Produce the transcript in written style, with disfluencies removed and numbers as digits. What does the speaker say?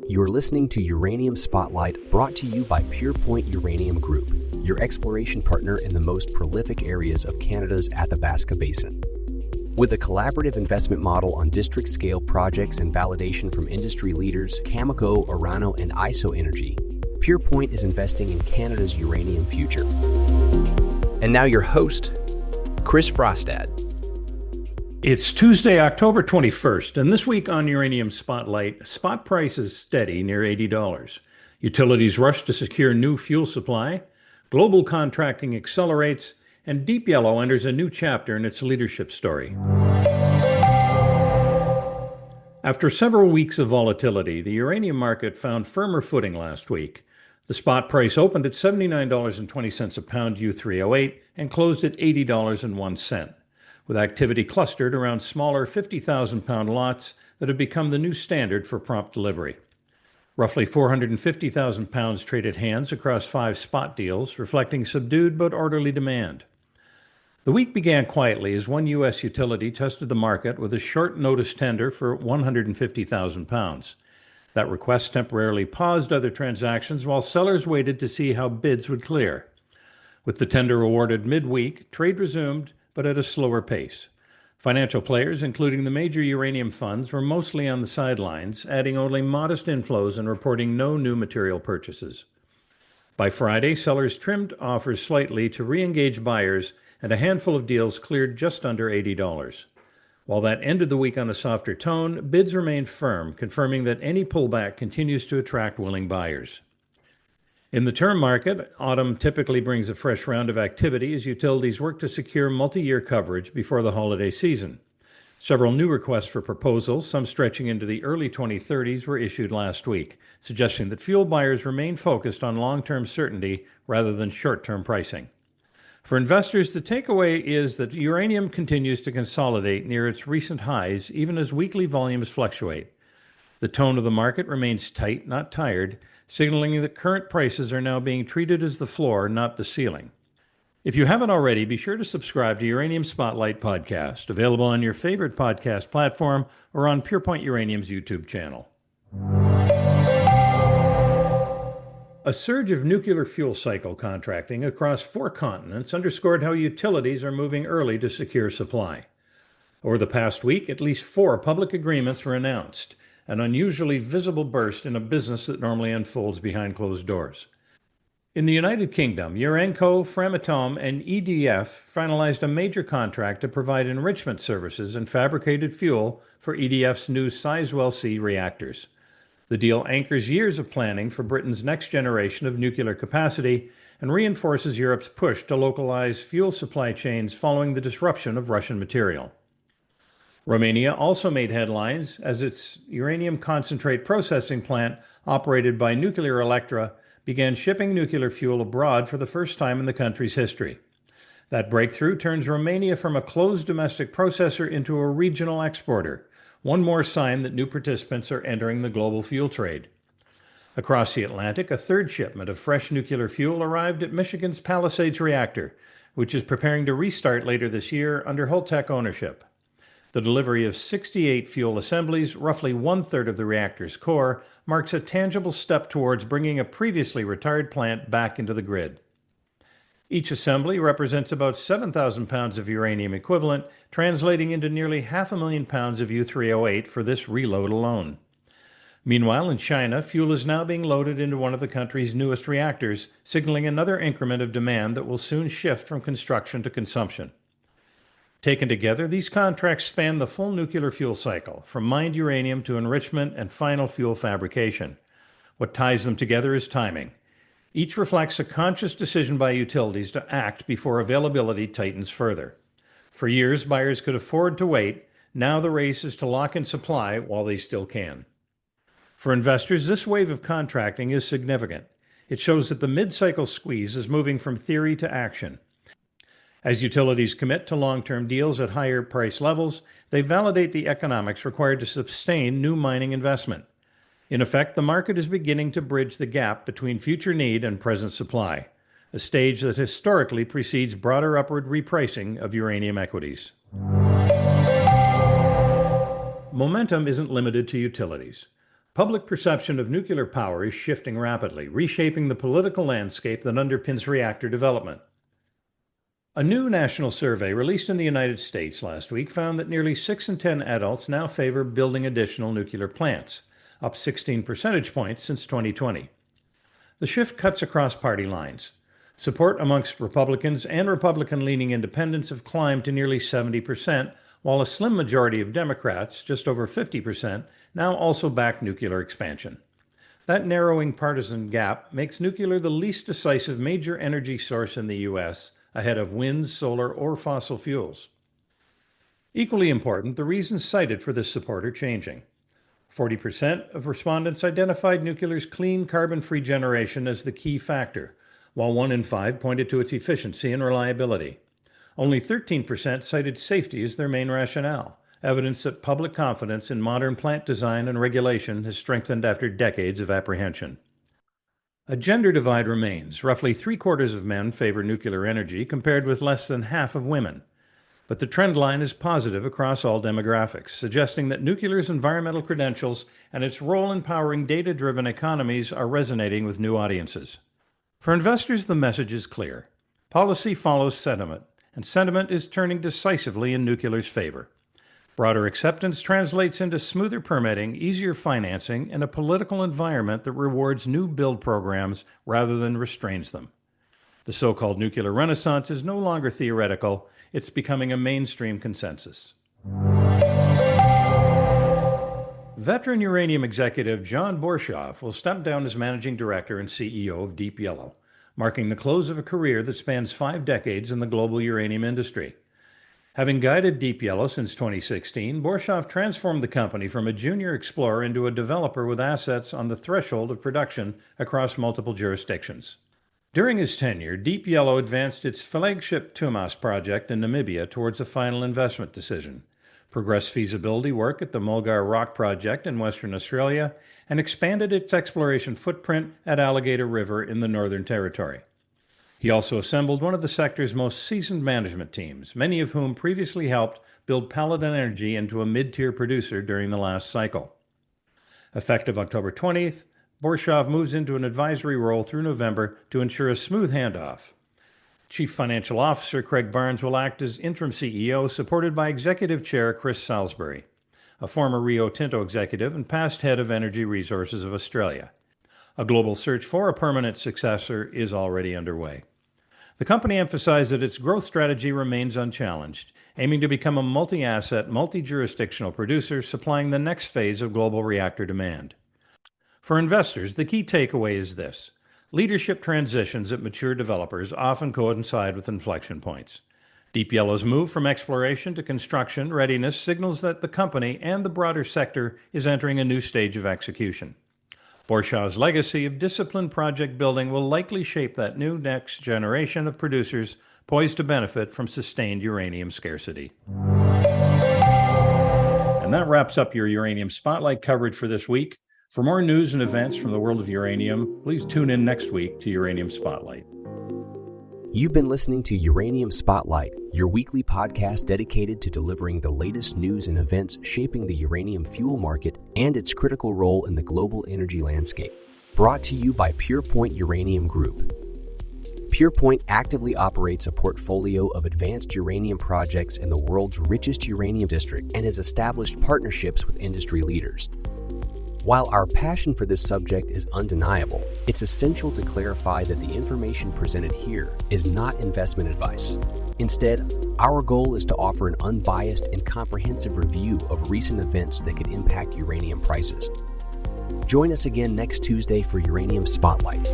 You're listening to Uranium Spotlight, brought to you by Purepoint Uranium Group, your exploration partner in the most prolific areas of Canada's Athabasca Basin. With a collaborative investment model on district-scale projects and validation from industry leaders Cameco, Orano, and ISO Energy, Purepoint is investing in Canada's uranium future. And now your host, Chris Frostad. It's Tuesday, October 21st, and this week on Uranium Spotlight, spot price is steady near $80. Utilities rush to secure new fuel supply, global contracting accelerates, and Deep Yellow enters a new chapter in its leadership story. After several weeks of volatility, the uranium market found firmer footing last week. The spot price opened at $79.20 a pound U3O8 and closed at $80.01. With activity clustered around smaller 50,000-pound lots that have become the new standard for prompt delivery. Roughly 450,000 pounds traded hands across 5 spot deals, reflecting subdued but orderly demand. The week began quietly as one U.S. utility tested the market with a short-notice tender for 150,000 pounds. That request temporarily paused other transactions while sellers waited to see how bids would clear. With the tender awarded midweek, trade resumed, but at a slower pace. Financial players, including the major uranium funds, were mostly on the sidelines, adding only modest inflows and reporting no new material purchases. By Friday, sellers trimmed offers slightly to re-engage buyers, and a handful of deals cleared just under $80. While that ended the week on a softer tone, bids remained firm, confirming that any pullback continues to attract willing buyers. In the term market, autumn typically brings a fresh round of activity as utilities work to secure multi-year coverage before the holiday season. Several new requests for proposals, some stretching into the early 2030s, were issued last week, suggesting that fuel buyers remain focused on long-term certainty rather than short-term pricing. For investors, the takeaway is that uranium continues to consolidate near its recent highs, even as weekly volumes fluctuate. The tone of the market remains tight, not tired, signaling that current prices are now being treated as the floor, not the ceiling. If you haven't already, be sure to subscribe to Uranium Spotlight podcast, available on your favorite podcast platform or on Purepoint Uranium's YouTube channel. A surge of nuclear fuel cycle contracting across 4 continents underscored how utilities are moving early to secure supply. Over the past week, at least 4 public agreements were announced, an unusually visible burst in a business that normally unfolds behind closed doors. In the United Kingdom, Urenco, Framatome, and EDF finalized a major contract to provide enrichment services and fabricated fuel for EDF's new Sizewell C reactors. The deal anchors years of planning for Britain's next generation of nuclear capacity and reinforces Europe's push to localize fuel supply chains following the disruption of Russian material. Romania also made headlines as its uranium concentrate processing plant, operated by Nuclear Electra, began shipping nuclear fuel abroad for the first time in the country's history. That breakthrough turns Romania from a closed domestic processor into a regional exporter, one more sign that new participants are entering the global fuel trade. Across the Atlantic, a third shipment of fresh nuclear fuel arrived at Michigan's Palisades reactor, which is preparing to restart later this year under Holtec ownership. The delivery of 68 fuel assemblies, roughly 1/3 of the reactor's core, marks a tangible step towards bringing a previously retired plant back into the grid. Each assembly represents about 7,000 pounds of uranium equivalent, translating into nearly 500,000 pounds of U3O8 for this reload alone. Meanwhile, in China, fuel is now being loaded into one of the country's newest reactors, signaling another increment of demand that will soon shift from construction to consumption. Taken together, these contracts span the full nuclear fuel cycle, from mined uranium to enrichment and final fuel fabrication. What ties them together is timing. Each reflects a conscious decision by utilities to act before availability tightens further. For years, buyers could afford to wait. Now the race is to lock in supply while they still can. For investors, this wave of contracting is significant. It shows that the mid-cycle squeeze is moving from theory to action. As utilities commit to long-term deals at higher price levels, they validate the economics required to sustain new mining investment. In effect, the market is beginning to bridge the gap between future need and present supply, a stage that historically precedes broader upward repricing of uranium equities. Momentum isn't limited to utilities. Public perception of nuclear power is shifting rapidly, reshaping the political landscape that underpins reactor development. A new national survey released in the United States last week found that nearly 6 in 10 adults now favor building additional nuclear plants, up 16 percentage points since 2020. The shift cuts across party lines. Support amongst Republicans and Republican-leaning independents have climbed to nearly 70%, while a slim majority of Democrats, just over 50%, now also back nuclear expansion. That narrowing partisan gap makes nuclear the least decisive major energy source in the U.S., ahead of wind, solar, or fossil fuels. Equally important, the reasons cited for this support are changing. 40% of respondents identified nuclear's clean, carbon-free generation as the key factor, while 1 in 5 pointed to its efficiency and reliability. Only 13% cited safety as their main rationale, evidence that public confidence in modern plant design and regulation has strengthened after decades of apprehension. A gender divide remains. Roughly 3/4 of men favor nuclear energy, compared with less than half of women. But the trend line is positive across all demographics, suggesting that nuclear's environmental credentials and its role in powering data-driven economies are resonating with new audiences. For investors, the message is clear. Policy follows sentiment, and sentiment is turning decisively in nuclear's favor. Broader acceptance translates into smoother permitting, easier financing, and a political environment that rewards new build programs rather than restrains them. The so-called nuclear renaissance is no longer theoretical, it's becoming a mainstream consensus. Veteran uranium executive John Borshoff will step down as managing director and CEO of Deep Yellow, marking the close of a career that spans 5 decades in the global uranium industry. Having guided Deep Yellow since 2016, Borshoff transformed the company from a junior explorer into a developer with assets on the threshold of production across multiple jurisdictions. During his tenure, Deep Yellow advanced its flagship Tumas project in Namibia towards a final investment decision, progressed feasibility work at the Mulgar Rock project in Western Australia, and expanded its exploration footprint at Alligator River in the Northern Territory. He also assembled one of the sector's most seasoned management teams, many of whom previously helped build Paladin Energy into a mid-tier producer during the last cycle. Effective October 20th, Borshoff moves into an advisory role through November to ensure a smooth handoff. Chief Financial Officer Craig Barnes will act as interim CEO, supported by Executive Chair Chris Salisbury, a former Rio Tinto executive and past head of Energy Resources of Australia. A global search for a permanent successor is already underway. The company emphasized that its growth strategy remains unchallenged, aiming to become a multi-asset, multi-jurisdictional producer supplying the next phase of global reactor demand. For investors, the key takeaway is this: leadership transitions at mature developers often coincide with inflection points. Deep Yellow's move from exploration to construction readiness signals that the company and the broader sector is entering a new stage of execution. Borshoff's legacy of disciplined project building will likely shape that new next generation of producers poised to benefit from sustained uranium scarcity. And that wraps up your Uranium Spotlight coverage for this week. For more news and events from the world of uranium, please tune in next week to Uranium Spotlight. You've been listening to Uranium Spotlight, your weekly podcast dedicated to delivering the latest news and events shaping the uranium fuel market and its critical role in the global energy landscape. Brought to you by Purepoint Uranium Group. Purepoint actively operates a portfolio of advanced uranium projects in the world's richest uranium district and has established partnerships with industry leaders. While our passion for this subject is undeniable, it's essential to clarify that the information presented here is not investment advice. Instead, our goal is to offer an unbiased and comprehensive review of recent events that could impact uranium prices. Join us again next Tuesday for Uranium Spotlight.